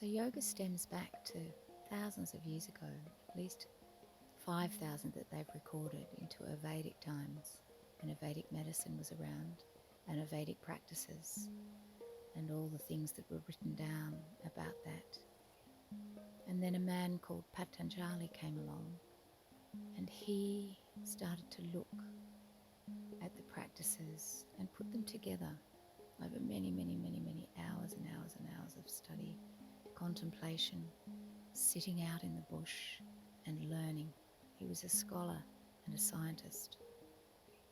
So yoga stems back to thousands of years ago, at least 5,000 that they've recorded into Vedic times, and Vedic medicine was around, and Vedic practices, and all the things that were written down about that. And then a man called Patanjali came along, and he started to look at the practices and put them together over many, many, many, many hours and hours and hours of study, contemplation, sitting out in the bush and learning. He was a scholar and a scientist,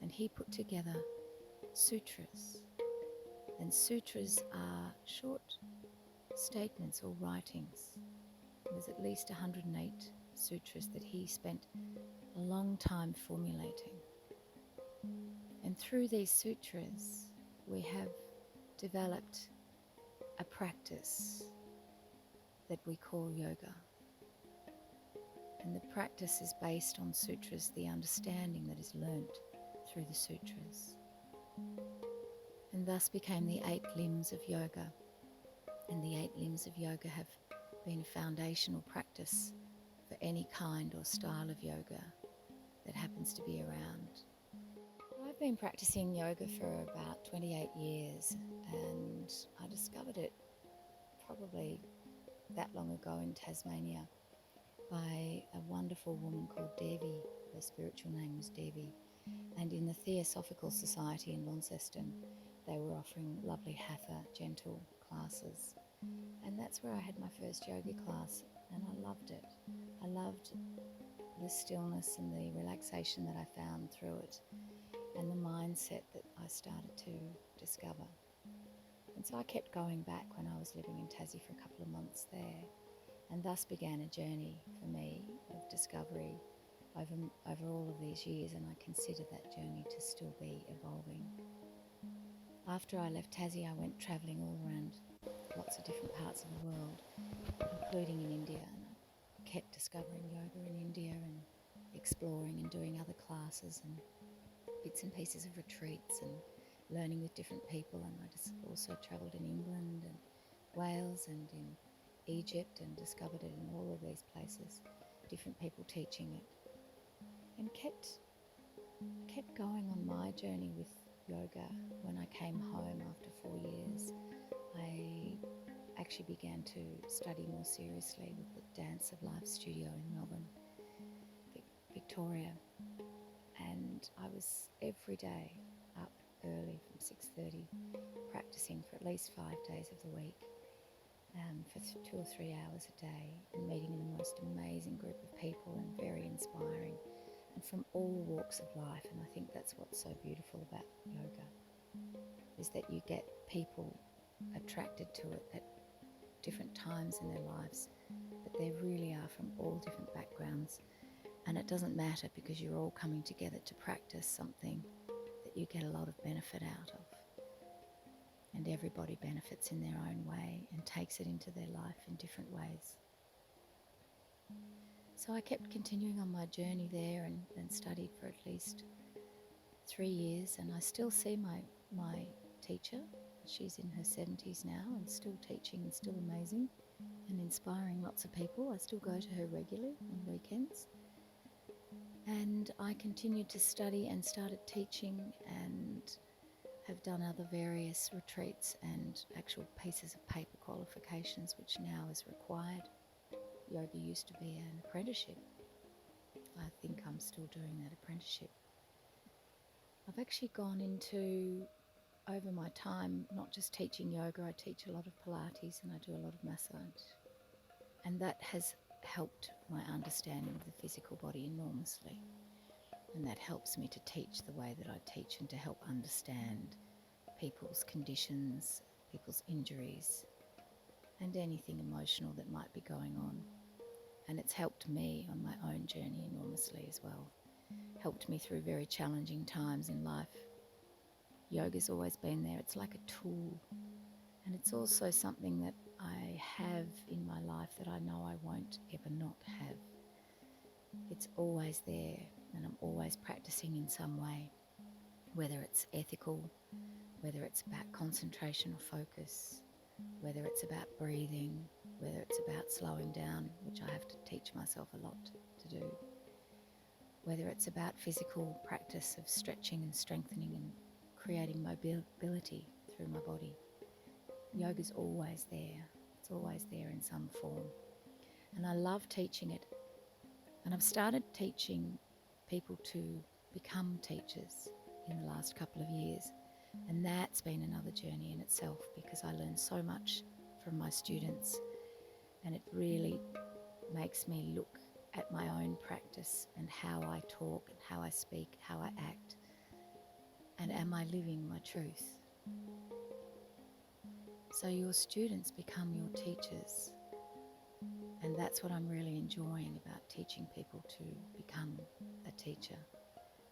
and he put together sutras. And sutras are short statements or writings. There's at least 108 sutras that he spent a long time formulating. And through these sutras, we have developed a practice that we call yoga. And the practice is based on sutras, the understanding that is learnt through the sutras. And thus became the 8 limbs of yoga. And the 8 limbs of yoga have been a foundational practice for any kind or style of yoga that happens to be around. I've been practicing yoga for about 28 years, and I discovered it probably that long ago in Tasmania by a wonderful woman called Devi. Her spiritual name was Devi. And in the Theosophical Society in Launceston, they were offering lovely hatha, gentle classes. And that's where I had my first yoga class, and I loved it. I loved the stillness and the relaxation that I found through it, and the mindset that I started to discover. And so I kept going back when I was living in Tassie for a couple of months there, and thus began a journey for me of discovery over all of these years, and I consider that journey to still be evolving. After I left Tassie, I went travelling all around lots of different parts of the world, including in India, and I kept discovering yoga in India and exploring and doing other classes and bits and pieces of retreats and learning with different people. And I just also travelled in England and Wales and in Egypt and discovered it in all of these places, different people teaching it, and kept going on my journey with yoga. When I came home after 4 years, I actually began to study more seriously with the Dance of Life studio in Melbourne, Victoria, and I was every day up early from 6:30 practicing for at least 5 days of the week, for 2 or 3 hours a day, and meeting the most amazing group of people, and very inspiring, and from all walks of life. And I think that's what's so beautiful about yoga, is that you get people attracted to it at different times in their lives, but they really are from all different backgrounds. And it doesn't matter, because you're all coming together to practice something that you get a lot of benefit out of. And everybody benefits in their own way and takes it into their life in different ways. So I kept continuing on my journey there and studied for at least 3 years, and I still see my teacher. She's in her 70s now and still teaching and still amazing and inspiring lots of people. I still go to her regularly on weekends. And I continued to study and started teaching, and have done other various retreats and actual pieces of paper qualifications, which now is required. Yoga used to be an apprenticeship. I think I'm still doing that apprenticeship. I've actually gone into, over my time, not just teaching yoga, I teach a lot of Pilates and I do a lot of massage. And that has helped my understanding of the physical body enormously. And that helps me to teach the way that I teach, and to help understand people's conditions, people's injuries, and anything emotional that might be going on. And it's helped me on my own journey enormously as well. Helped me through very challenging times in life. Yoga's always been there. It's like a tool. And it's also something that I have in my life that I know I won't ever not have. It's always there, and I'm always practicing in some way, whether it's ethical, whether it's about concentration or focus, whether it's about breathing, whether it's about slowing down, which I have to teach myself a lot to do, whether it's about physical practice of stretching and strengthening and creating mobility through my body. Yoga's always there. It's always there in some form. And I love teaching it. And I've started teaching people to become teachers in the last couple of years. And that's been another journey in itself, because I learn so much from my students, and it really makes me look at my own practice and how I talk and how I speak, how I act, and am I living my truth? So your students become your teachers, and that's what I'm really enjoying about teaching people to become a teacher,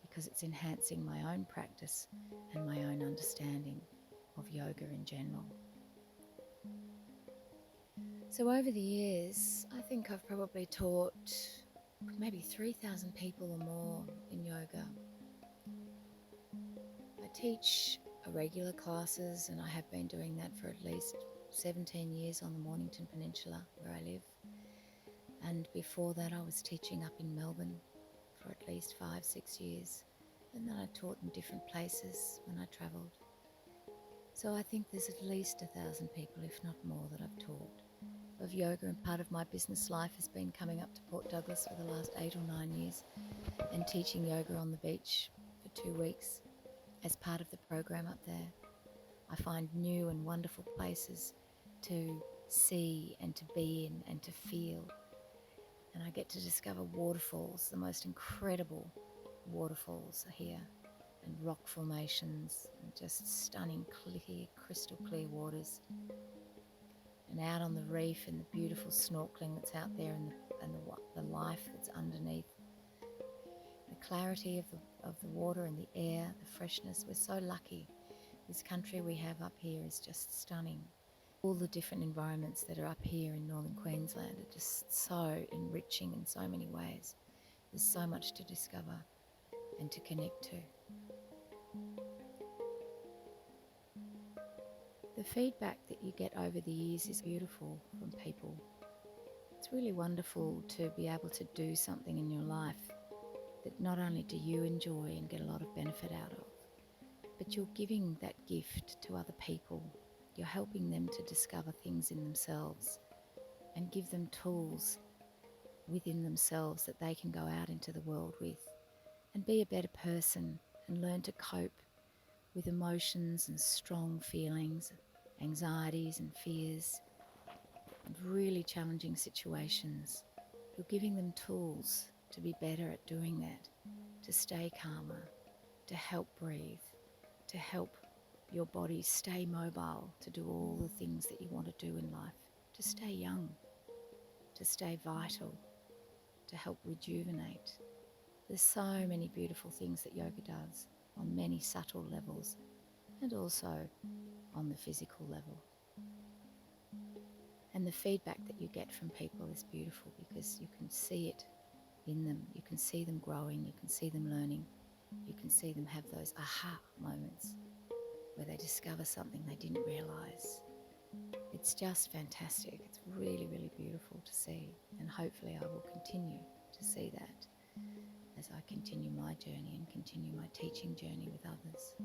because it's enhancing my own practice and my own understanding of yoga in general. So over the years, I think I've probably taught maybe 3,000 people or more in yoga. I teach regular classes, and I have been doing that for at least 17 years on the Mornington Peninsula where I live. And before that, I was teaching up in Melbourne for at least 5-6 years. And then I taught in different places when I travelled. So I think there's at least 1,000 people, if not more, that I've taught of yoga, and part of my business life has been coming up to Port Douglas for the last 8 or 9 years and teaching yoga on the beach for 2 weeks as part of the program up there. I find new and wonderful places to see and to be in and to feel, and I get to discover waterfalls. The most incredible waterfalls are here, and rock formations, and just stunning clear, crystal clear waters. And out on the reef, and the beautiful snorkeling that's out there, and the life that's underneath. The clarity of the water and the air, the freshness. We're so lucky. This country we have up here is just stunning. All the different environments that are up here in northern Queensland are just so enriching in so many ways. There's so much to discover and to connect to. The feedback that you get over the years is beautiful from people. It's really wonderful to be able to do something in your life that not only do you enjoy and get a lot of benefit out of, but you're giving that gift to other people. You're helping them to discover things in themselves and give them tools within themselves that they can go out into the world with and be a better person and learn to cope with emotions and strong feelings, anxieties and fears, and really challenging situations. You're giving them tools to be better at doing that, to stay calmer, to help breathe, to help your body stay mobile, to do all the things that you want to do in life, to stay young, to stay vital, to help rejuvenate. There's so many beautiful things that yoga does on many subtle levels, and also on the physical level. And the feedback that you get from people is beautiful, because you can see it in them. You can see them growing, you can see them learning, you can see them have those aha moments where they discover something they didn't realize. It's just fantastic. It's really, really beautiful to see, and hopefully I will continue to see that as I continue my journey and continue my teaching journey with others.